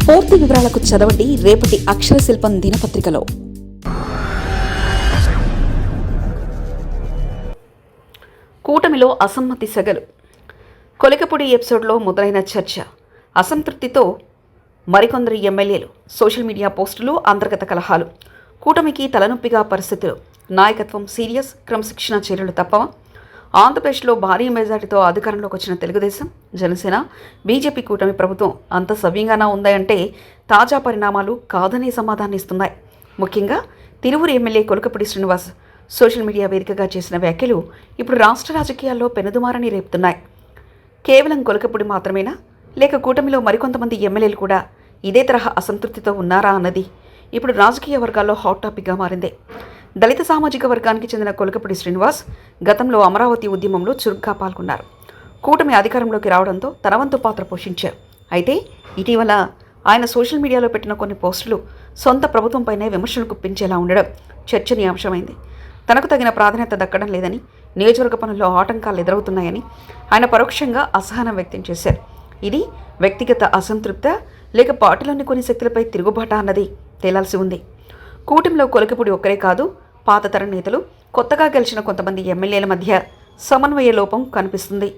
పూర్తి వివరాలకు చదవండి రేపటి అక్షర శిల్పం దినపత్రికలో. కూటమిలో అసమ్మతి సెగలు. కొలికపూడి ఎపిసోడ్లో మొదలైన చర్చ, అసంతృప్తితో మరికొందరు ఎమ్మెల్యేలు, సోషల్ మీడియా పోస్టులు, అంతర్గత కలహాలు. కూటమికి తలనొప్పిగా పరిస్థితులు. నాయకత్వం సీరియస్, క్రమశిక్షణ చర్యలు తప్పవా? ఆంధ్రప్రదేశ్లో భారీ మెజార్టీతో అధికారంలోకి వచ్చిన తెలుగుదేశం, జనసేన, బీజేపీ కూటమి ప్రభుత్వం అంత సవ్యంగానా ఉందంటే తాజా పరిణామాలు కాదనే సమాధానం ఇస్తున్నాయి. ముఖ్యంగా Tiruvuru MLA Kolikapudi Srinivas social media వేదికగా చేసిన వ్యాఖ్యలు ఇప్పుడు రాష్ట్ర రాజకీయాల్లో పెనుదుమారని రేపుతున్నాయి. కేవలం కొలికపూడి మాత్రమేనా, లేక కూటమిలో మరికొంతమంది ఎమ్మెల్యేలు కూడా ఇదే తరహా అసంతృప్తితో ఉన్నారా అన్నది ఇప్పుడు రాజకీయ వర్గాల్లో హాట్ టాపిక్గా మారింది. దళిత సామాజిక వర్గానికి చెందిన కొలికపూడి శ్రీనివాస్ గతంలో అమరావతి ఉద్యమంలో చురుగ్గా పాల్గొన్నారు. కూటమి అధికారంలోకి రావడంతో తన వంతు పాత్ర పోషించారు. అయితే ఇటీవల ఆయన సోషల్ మీడియాలో పెట్టిన కొన్ని పోస్టులు సొంత ప్రభుత్వంపైనే విమర్శలు గుప్పించేలా ఉండడం చర్చనీయాంశమైంది. తనకు తగిన ప్రాధాన్యత దక్కడం లేదని, నియోజకవర్గ పనుల్లో ఆటంకాలు ఎదురవుతున్నాయని ఆయన పరోక్షంగా అసహనం వ్యక్తం చేశారు. ఇది వ్యక్తిగత అసంతృప్త, లేక పార్టీలోని కొన్ని శక్తులపై తిరుగుబాట అన్నది తేలాల్సి ఉంది. కూటమిలో కొలికపూడి ఒక్కరే కాదు, పాత తరం నేతలు, కొత్తగా గెలిచిన కొంతమంది ఎమ్మెల్యేల మధ్య సమన్వయ లోపం కనిపిస్తుంది.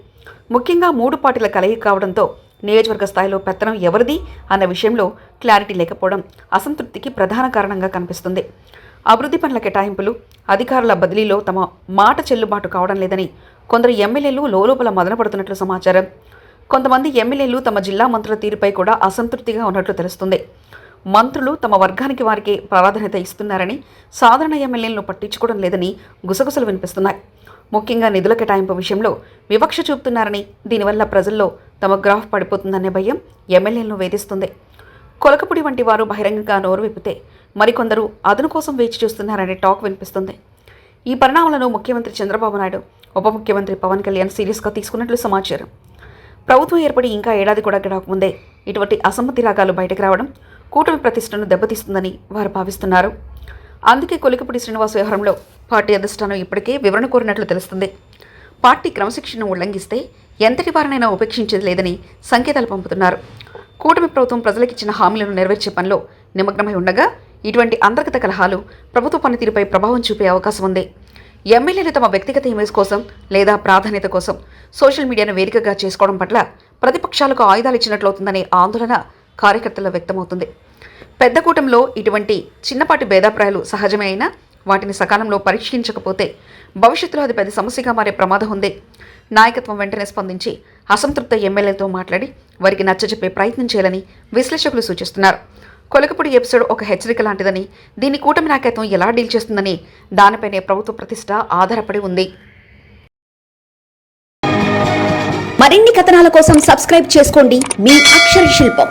ముఖ్యంగా 3 పార్టీల కలయిక కావడంతో నియోజకవర్గ స్థాయిలో పెత్తనం ఎవరిది అన్న విషయంలో క్లారిటీ లేకపోవడం అసంతృప్తికి ప్రధాన కారణంగా కనిపిస్తుంది. అభివృద్ధి పనుల కేటాయింపులు, అధికారుల బదిలీలో తమ మాట చెల్లుబాటు కావడం లేదని కొందరు ఎమ్మెల్యేలు లోలోపల మదనపడుతున్నట్లు సమాచారం. కొంతమంది ఎమ్మెల్యేలు తమ జిల్లా మంత్రుల తీరుపై కూడా అసంతృప్తిగా ఉన్నట్లు తెలుస్తుంది. మంత్రులు తమ వర్గానికి వారికి ప్రాధాన్యత ఇస్తున్నారని, సాధారణ ఎమ్మెల్యేలను పట్టించుకోవడం లేదని గుసగుసలు వినిపిస్తున్నాయి. ముఖ్యంగా నిధుల కేటాయింపు విషయంలో వివక్ష చూపుతున్నారని, దీనివల్ల ప్రజల్లో తమ గ్రాఫ్ పడిపోతుందనే భయం ఎమ్మెల్యేలను వేధిస్తుంది. కొలకపూడి వంటి వారు బహిరంగంగా నోరు విప్పితే మరికొందరు అదను కోసం వేచి చూస్తున్నారనే టాక్ వినిపిస్తుంది. ఈ పరిణామాలను ముఖ్యమంత్రి చంద్రబాబు నాయుడు, ఉప ముఖ్యమంత్రి పవన్ కళ్యాణ్ సీరియస్గా తీసుకున్నట్లు సమాచారం. ప్రభుత్వం ఏర్పడి ఇంకా ఏడాది కూడా గడవకముందే ఇటువంటి అసమ్మతి రాగాలు బయటకు రావడం కూటమి ప్రతిష్టను దెబ్బతీస్తుందని వారు భావిస్తున్నారు. అందుకే కొలికపూడి శ్రీనివాస్ వ్యవహారంలో పార్టీ అధిష్టానం ఇప్పటికే వివరణ కోరినట్లు తెలుస్తుంది. పార్టీ క్రమశిక్షణను ఉల్లంఘిస్తే ఎంతటి వారినైనా ఉపేక్షించేది లేదని సంకేతాలు పంపుతున్నారు. కూటమి ప్రభుత్వం ప్రజలకిచ్చిన హామీలను నెరవేర్చే పనిలో నిమగ్నమై ఉండగా ఇటువంటి అంతర్గత కలహాలు ప్రభుత్వ పనితీరుపై ప్రభావం చూపే అవకాశం ఉంది. ఎమ్మెల్యేలు తమ వ్యక్తిగత ఇమేజ్ కోసం లేదా ప్రాధాన్యత కోసం సోషల్ మీడియాను వేదికగా చేసుకోవడం పట్ల ప్రతిపక్షాలకు ఆయుధాలు ఇచ్చినట్లవుతుందనే ఆందోళన కార్యకర్తల్లో వ్యక్తమవుతుంది. పెద్ద కూటమిలో ఇటువంటి చిన్నపాటి భేదాభిప్రాయాలు సహజమే అయినా వాటిని సకాలంలో పరీక్షించకపోతే భవిష్యత్తులో అది పెద్ద సమస్యగా మారే ప్రమాదం ఉంది. నాయకత్వం వెంటనే స్పందించి అసంతృప్త ఎమ్మెల్యేలతో మాట్లాడి వారికి నచ్చజెప్పే ప్రయత్నం చేయాలని విశ్లేషకులు సూచిస్తున్నారు. కొలికపూడి ఎపిసోడ్ ఒక హెచ్చరిక లాంటిదని, దీన్ని కూటమి నాయకత్వం ఎలా డీల్ చేస్తుందని దానిపైనే ప్రభుత్వ ప్రతిష్ట ఆధారపడి ఉంది. మరిన్ని కథనాల కోసం సబ్స్క్రైబ్ చేసుకోండి మీ అక్షర శిల్పం.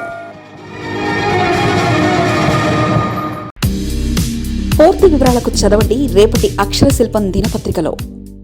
పూర్తి వివరాలకు చదవండి రేపటి అక్షర శిల్పం దినపత్రికలో.